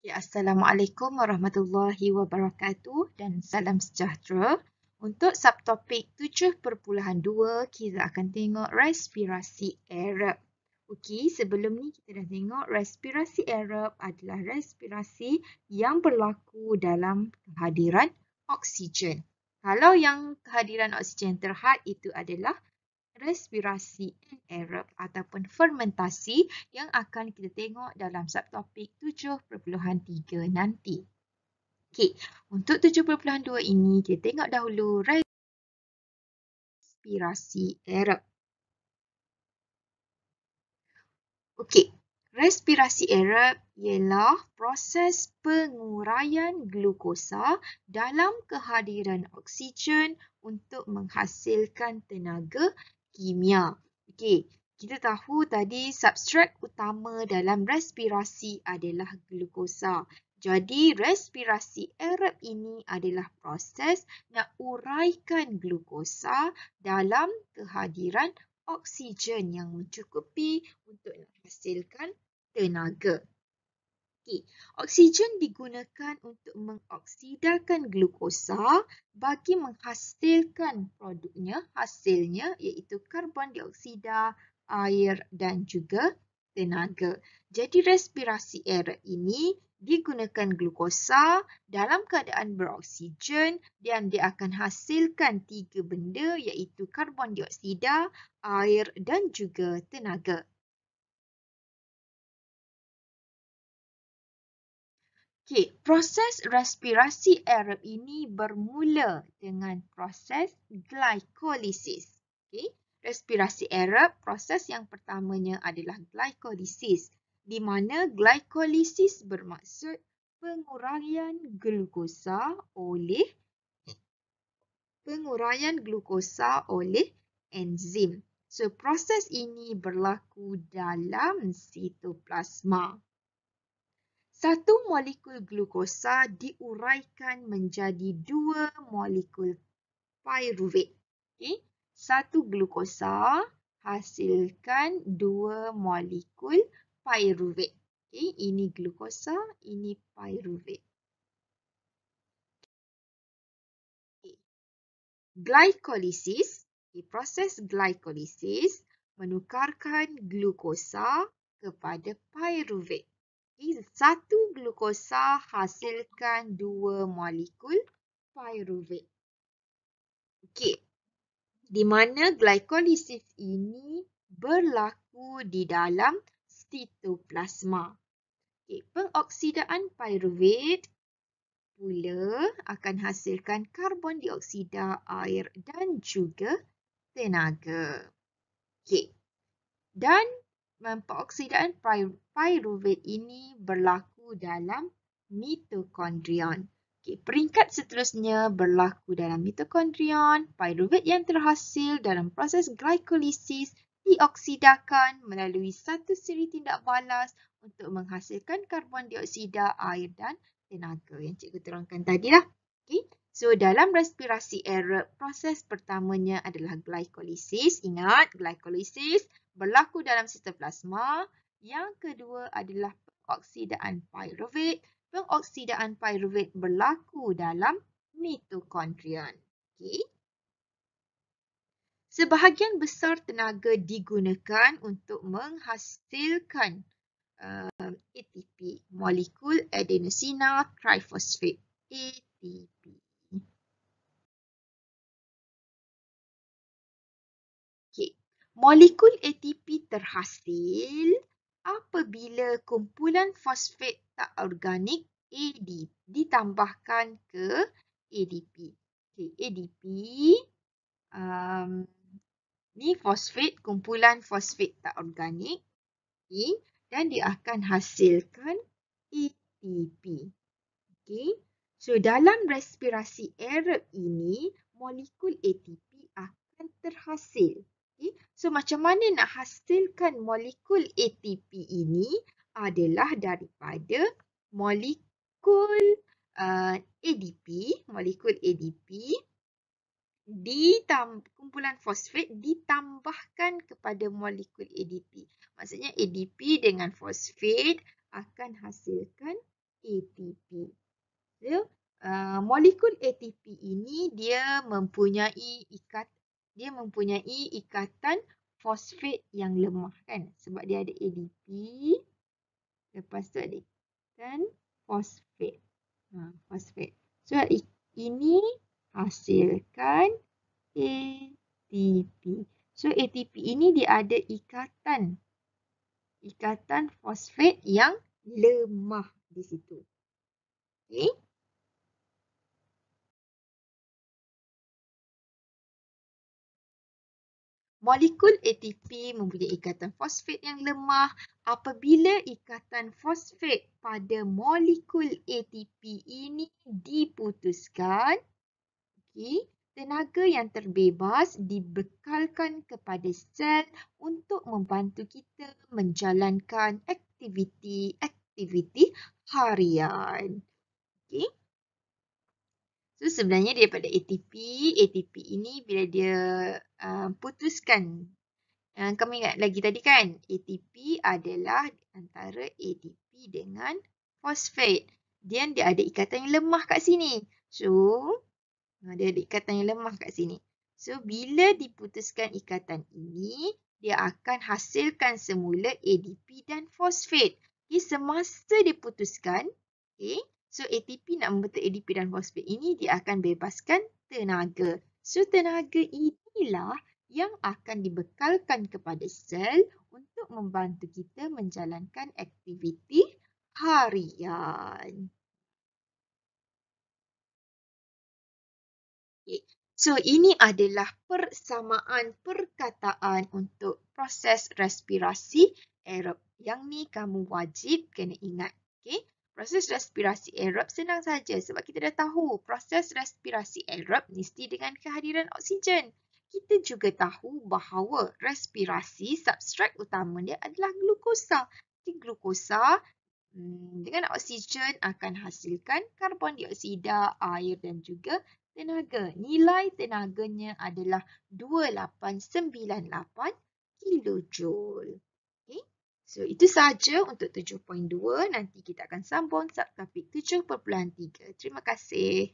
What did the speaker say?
Ya, Assalamualaikum warahmatullahi wabarakatuh dan salam sejahtera. Untuk subtopik 7.2, kita akan tengok respirasi Arab. Okey, sebelum ni kita dah tengok respirasi Arab adalah respirasi yang berlaku dalam kehadiran oksigen. Kalau yang kehadiran oksigen terhad itu adalah respirasi anaerob ataupun fermentasi yang akan kita tengok dalam subtopik 7.3 nanti. Okey, untuk 7.2 ini kita tengok dahulu respirasi aerob. Okey, respirasi aerob ialah proses penguraian glukosa dalam kehadiran oksigen untuk menghasilkan tenaga kimia. Okey, kita tahu tadi substrat utama dalam respirasi adalah glukosa. Jadi respirasi aerob ini adalah proses nak uraikan glukosa dalam kehadiran oksigen yang mencukupi untuk menghasilkan tenaga. Okay. Oksigen digunakan untuk mengoksidakan glukosa bagi menghasilkan produknya, hasilnya iaitu karbon dioksida, air dan juga tenaga. Jadi respirasi aerob ini digunakan glukosa dalam keadaan beroksigen dan dia akan hasilkan 3 benda iaitu karbon dioksida, air dan juga tenaga. Okey, proses respirasi aerob ini bermula dengan proses glikolisis. Okey, respirasi aerob, proses yang pertamanya adalah glikolisis, di mana glikolisis bermaksud penguraian glukosa oleh enzim. So, proses ini berlaku dalam sitoplasma. Satu molekul glukosa diuraikan menjadi 2 molekul pyruvate. Okay? Satu glukosa hasilkan 2 molekul pyruvate. Okay? Ini glukosa, ini pyruvate. Okay. Glikolisis, proses glikolisis menukarkan glukosa kepada pyruvate. Satu glukosa hasilkan 2 molekul pyruvate. Okey. Di mana glikolisis ini berlaku di dalam sitoplasma. Okey, pengoksidaan pyruvate pula akan hasilkan karbon dioksida, air dan juga tenaga. Okey. Dan pengoksidaan pyruvate ini berlaku dalam mitokondrion. Okay, peringkat seterusnya berlaku dalam mitokondrion. Pyruvate yang terhasil dalam proses glikolisis dioksidakan melalui satu siri tindak balas untuk menghasilkan karbon dioksida, air dan tenaga yang cikgu terangkan tadi lah. Okay. So, dalam respirasi aerob, proses pertamanya adalah glikolisis. Ingat, glikolisis berlaku dalam sitoplasma. Yang kedua adalah pengoksidaan pyruvate. Pengoksidaan pyruvate berlaku dalam mitokondrion. Okay. Sebahagian besar tenaga digunakan untuk menghasilkan ATP, molekul adenosina triphosphate, ATP. Okay. Molekul ATP terhasil apabila kumpulan fosfat tak organik ADP ditambahkan ke ADP. Okay, ADP ni fosfat, kumpulan fosfat tak organik, okay, dan dia akan hasilkan ATP. Okay. So, dalam respirasi aerob ini, molekul ATP akan terhasil. Okay. So, macam mana nak hasilkan molekul ATP ini adalah daripada molekul ADP, kumpulan fosfat ditambahkan kepada molekul ADP. Maksudnya ADP dengan fosfat akan hasilkan ATP. So, molekul ATP ini dia mempunyai ikatan fosfat yang lemah kan, sebab dia ada ADP, lepas tu ada ikatan fosfat. Fosfat. So ini hasilkan ATP. So ATP ini dia ada ikatan fosfat yang lemah di situ. Okay. Molekul ATP mempunyai ikatan fosfat yang lemah. Apabila ikatan fosfat pada molekul ATP ini diputuskan, okay, tenaga yang terbebas dibekalkan kepada sel untuk membantu kita menjalankan aktiviti harian. Okay. So sebenarnya daripada ATP ini bila dia putuskan, kamu ingat lagi tadi kan, ATP adalah antara ADP dengan fosfat. Dia ada ikatan yang lemah kat sini. So dia ada ikatan yang lemah kat sini. So bila diputuskan ikatan ini, dia akan hasilkan semula ADP dan fosfat. Okay, semasa diputuskan, okay, so ATP nak membentuk ADP dan fosfat ini, dia akan bebaskan tenaga. So tenaga inilah yang akan dibekalkan kepada sel untuk membantu kita menjalankan aktiviti harian. Okay. So ini adalah persamaan perkataan untuk proses respirasi aerob. Yang ni kamu wajib kena ingat. Okay? Proses respirasi aerob senang saja sebab kita dah tahu proses respirasi aerob mesti dengan kehadiran oksigen. Kita juga tahu bahawa respirasi substrat utama dia adalah glukosa. Jadi glukosa dengan oksigen akan hasilkan karbon dioksida, air dan juga tenaga. Nilai tenaganya adalah 2898 kilojoule. Okay. So itu sahaja untuk 7.2. Nanti kita akan sambung subtopik 7.3. Terima kasih.